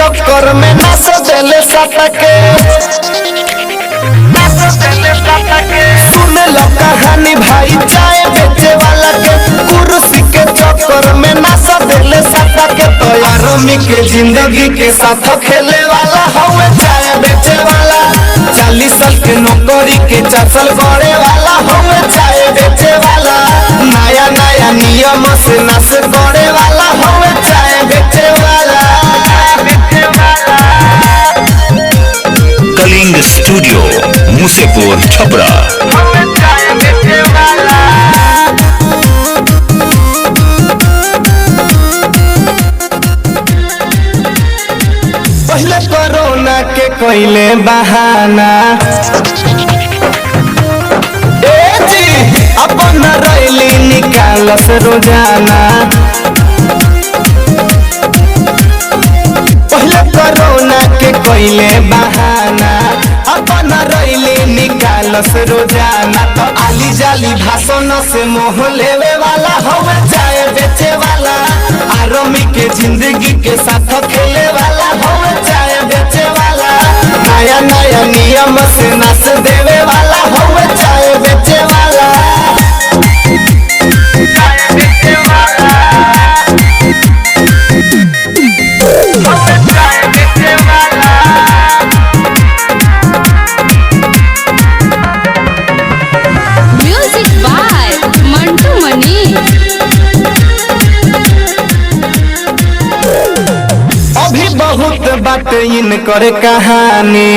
चक्कर में नाच देले सटके सुन लो कहानी भाई चाय बेचे वाला के कुर्सी के चक्कर में नाच देले सटके तो यारों के जिंदगी के साथ खेले वाला हवे चाय बेचे वाला 40 साल के नौकरी के 4 साल गड़े वाला हवे चाय बेचे वाला नया नया नियम से नाच गड़े वाला हवे चाय बेचे वाला। कलिंग स्टूडियो मुसेपुर छपरा। पहले कोरोना के कोइले बहाना अपन रैली निकालस रोजाना पहले कोरोना के कोइले बहाना अपन रैली निकालस रोजाना तो आली जाली भाषण से मोह लेवे वाला हवे चाय बेचे वाला आरामी के जिंदगी के साथ खेले वाला हवे चाय बेचे वाला नया नया नियम से नाच देवे वाला हवे चाय बेचे वाला। म्यूजिक बाय मंटू मनी। अभी बहुत बात इनकर कहानी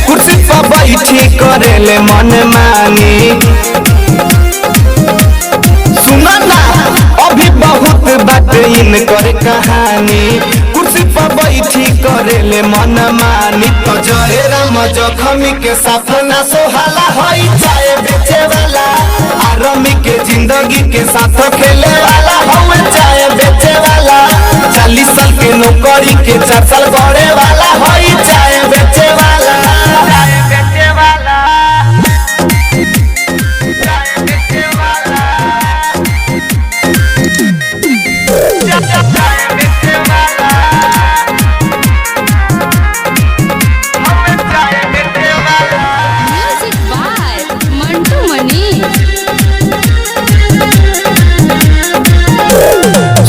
कुर्सी पर बैठी करेले मन मानी सुना ना अभी बहुत बात इनकर कहानी कुर्सी पर बैठी करेले मन मानी तो जय राम जखमी के साथ ना सोहाला हई चाय बेचे वाला आरामी के जिंदगी के साथ खेले वाला हवे चाय बेचे वाला 40 साल के नौकरी के 4 साल गड़े वाला हई चाय बेचे वाला। म्यूजिक बाय मंटू मनी।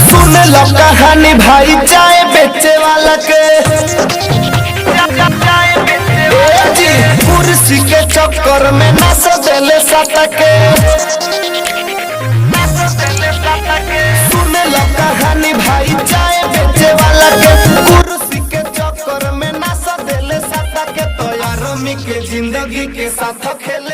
सुन लो कहानी भाई चाय बेचे वाला के कुर्सी के चक्कर में नाच देले सटके सुन लो कहानी भाई चाय बेचे वाला के कुर्सी के चक्कर में नाच देले सटके तो यारों के जिंदगी के साथ खेले